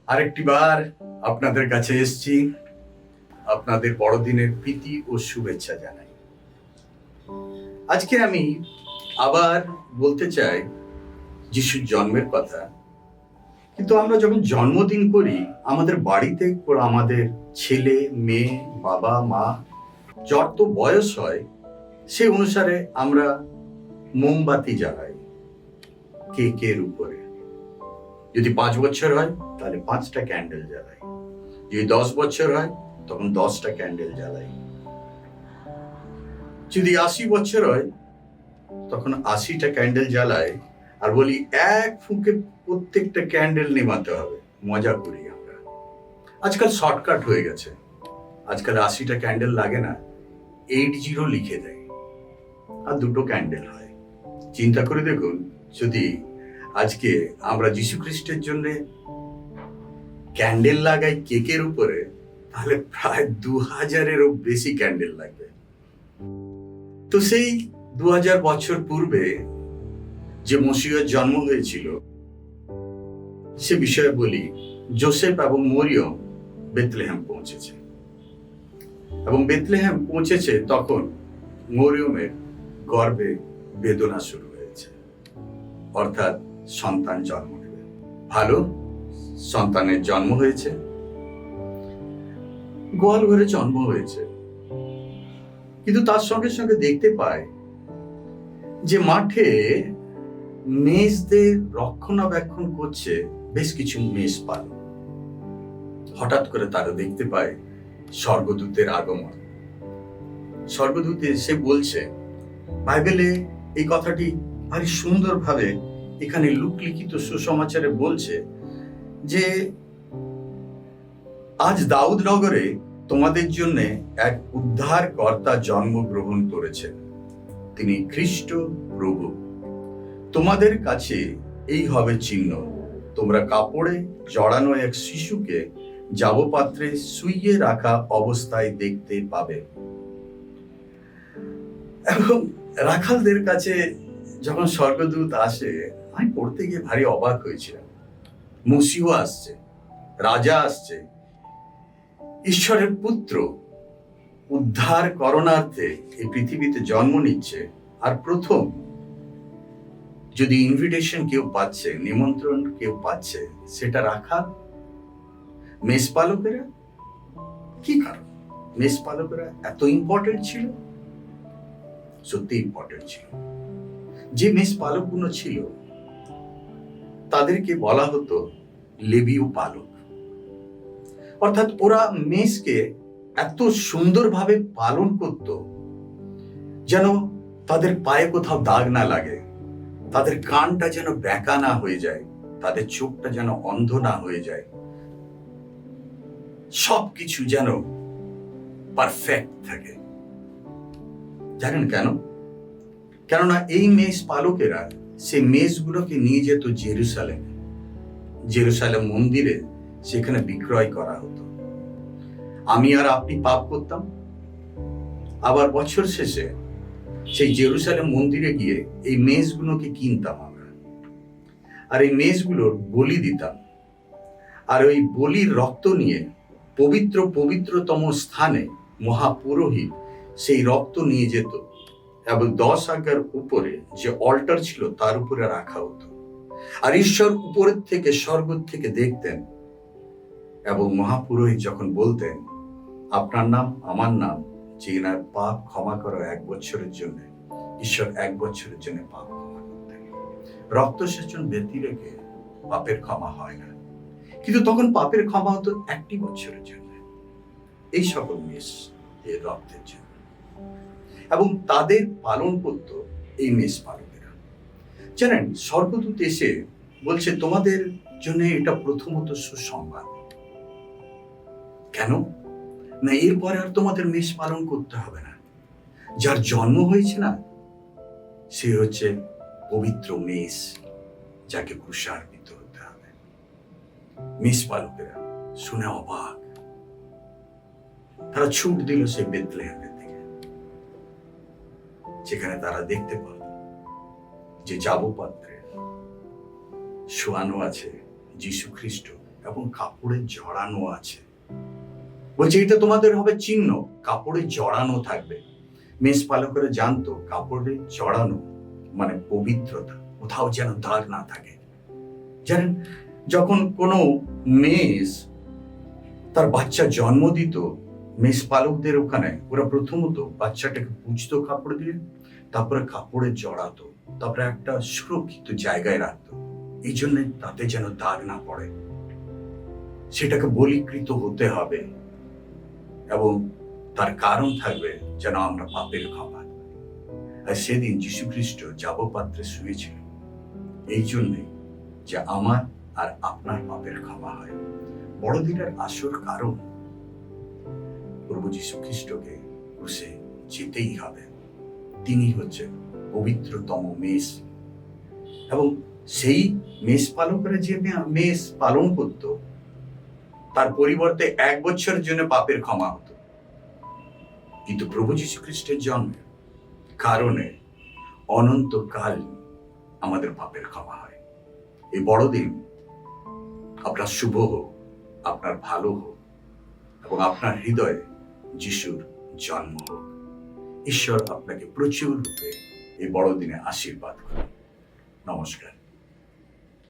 আরেকটি বার আপনাদের কাছে এসেছি, আপনাদের বড়দিনের প্রীতি ও শুভেচ্ছা জানাই। আজকে আমি আবার বলতে চাই যিশুর জন্মের কথা। কিন্তু আমরা যখন জন্মদিন করি আমাদের বাড়িতে আমাদের ছেলে মেয়ে বাবা মা যত বয়স হয় সেই অনুসারে আমরা মোমবাতি জ্বালাই কেকের উপরে। যদি 5 বছর হয় তাহলে 5টা ক্যান্ডেল জ্বালাই, যদি 10 বছর হয় তখন 10টা ক্যান্ডেল জ্বালাই, যদি 80 বছর হয় তখন 80টা ক্যান্ডেল জ্বালাই, আর বলি এক ফুঁকে প্রত্যেকটা ক্যান্ডেল নেভাতে হবে। মজা করি আমরা। আজকাল শর্টকাট হয়ে গেছে, আজকাল 80টা ক্যান্ডেল লাগে না, 80 লিখে দেয় আর 2টো ক্যান্ডেল হয়। চিন্তা করে দেখুন, যদি আজকে আমরা যীশু খ্রিস্টের জন্য ক্যান্ডেল লাগাই কেকের উপরে, তাহলে প্রায় 2000-এরও বেশি ক্যান্ডেল লাগবে। তো সেই 2000 বছর পূর্বে যে মসিহার জন্ম হয়েছিল সে বিষয়ে বলি। যোসেফ এবং মরিয়ম বেথলেহেম পৌঁছেছে, এবং বেথলেহেম পৌঁছেছে তখন মরিয়মের গর্ভে বেদনা শুরু হয়েছে, অর্থাৎ সন্তান জন্ম নেবে। ভালো সন্তানের জন্ম হয়েছে, গোয়াল ঘরে জন্ম হয়েছে, কিন্তু তার সঙ্গে সঙ্গে দেখতে পায় যে মাঠে মেষদের রক্ষণাবেক্ষণ করছে বেশ কিছু মেষ পালক। হঠাৎ করে তারা দেখতে পায় স্বর্গদূতের আগমন। স্বর্গদূত এসে বলছে, বাইবেলে এই কথাটি ভারী সুন্দরভাবে এখানে লুকলিখিত সুসমাচারে বলছে যে আজ দাউদ নগরে তোমাদের জন্য এক উদ্ধারকর্তা জন্মগ্রহণ করেছেন, তিনি খ্রিস্ট প্রভু। তোমাদের কাছে এই হবে চিহ্ন, তোমরা কাপড়ে জড়ানো এক শিশুকে জাবপাত্রে শুইয়ে রাখা অবস্থায় দেখতে পাবে। এবং রাখালদের কাছে যখন স্বর্গদূত আসে, আমি পড়তে গিয়ে ভারী অবাক হয়েছিলাম। মসিহ আসছে, রাজা আসছে, ঈশ্বরের পুত্র উদ্ধার করণার্থে এই পৃথিবীতে জন্ম নিচ্ছে। আর প্রথম যদি ইনভিটেশন কেউ পাচ্ছে, নিমন্ত্রণ কেউ পাচ্ছে, সেটা রাখাল, মেষপালকেরা। কি কারণ মেষপালকেরা এত ইম্পর্টেন্ট ছিল? সত্যি ইম্পর্টেন্ট ছিল। যে মেষপালকগুলো ছিল তাদেরকে বলা হতো লেবীয় পালক, অর্থাৎ ওরা মেষকে এত সুন্দরভাবে পালন করত যেন তাদের পায়ে কোথাও দাগ না লাগে, তাদের কানটা যেন ব্যাকা না হয়ে যায়, তাদের চোখটা যেন অন্ধ না হয়ে যায়, সবকিছু যেন পারফেক্ট থাকে। জানেন কেন? কেননা এই মেষ পালকেরা সেই মেষগুলোকে নিয়ে যেত জেরুসালেম মন্দিরে, সেখানে বিক্রয় করা হতো। আমি আর আপনি পাপ করতাম, আবার বছর শেষে সেই জেরুসালেম মন্দিরে গিয়ে এই মেষগুলোকে কিনতাম আমরা, আর এই মেষগুলোর বলি দিতাম, আর ওই বলির রক্ত নিয়ে পবিত্রতম স্থানে মহাপুরোহিত সেই রক্ত নিয়ে যেত, এবং 10 আজ্ঞার উপরে যে অল্টার ছিল তার উপরে রাখা হতো। আর ঈশ্বর উপরের থেকে, স্বর্গ থেকে দেখতেন, এবং মহাপুরোহিত যখন বলতেন, আপনার নাম আমার নাম, যে এনার পাপ ক্ষমা করো 1 বছরের জন্য, ঈশ্বর 1 বছরের জন্য পাপ ক্ষমা করতেন। রক্তসেচন ব্যতি রেখে পাপের ক্ষমা হয় না, কিন্তু তখন পাপের ক্ষমা হতো 1 বছরের জন্য, এই সকল মেষ এর রক্তের জন্য। এবং তাদের পালন করত এই মেষ পালকেরা। জানেন, স্বর্গদূত এসে বলছে তোমাদের জন্য এটা প্রথমত সুসংবাদ। কেন না, এরপরে আর তোমাদের মেষ পালন করতে হবে না। যার জন্ম হয়েছে না, সে হচ্ছে পবিত্র মেষ, যাকে ক্রুশার্পিত হতে হবে। মেষ পালকেরা শুনে অবাক, তারা ছুট দিল সেই বেথলেহেমের দিকে, যেখানে তারা দেখতে পেল যে জাবপাত্রে শোয়ানো আছে যীশু খ্রিস্ট এবং কাপড়ে জড়ানো আছে। বলছে এটা তোমাদের হবে চিহ্ন, কাপড়ে জড়ানো থাকবে। মেষ পালকেরা জানতো কাপড়ে জড়ানো মানে পবিত্রতা, কোথাও যেন দাগ না থাকে। জানেন, যখন কোনো মেষ তার বাচ্চা জন্ম দিত, মেষ পালকদের ওখানে ওরা প্রথমত বাচ্চাটাকে পুঁছতো কাপড় দিয়ে, তারপরে কাপড়ে জড়াতো, তারপরে একটা সুরক্ষিত জায়গায় রাখতো, এই জন্য তাতে যেন দাগ না পড়ে। সেটাকে বলীকৃত হতে হবে এবং তার কারণ থাকবে যেন আমরা পাপের ক্ষমা। আর সেদিন যীশু খ্রিস্ট যাবপাত্রে শুয়েছিল এই জন্যে যে আমার আর আপনার পাপের ক্ষমা হয়। বড়দিনের আসল কারণ প্রভু যীশু খ্রিস্টকে ক্রুশে যেতেই হবে। তিনি হচ্ছেন পবিত্রতম মেষ, এবং সেই মেষ পালকেরা যে মেষ পালন করত তার পরিবর্তে 1 বছরের জন্য পাপের ক্ষমা হতো, কিন্তু প্রভু যীশু খ্রিস্টের জন্মের কারণে অনন্তকাল আমাদের পাপের ক্ষমা হয়। এই বড়দিন আপনার শুভ হোক, আপনার ভালো হোক, এবং আপনার হৃদয়ে যিশুর জন্ম হোক। ঈশ্বর আপনাকে প্রচুর রূপে এই বড়দিনে আশীর্বাদ করুন। নমস্কার।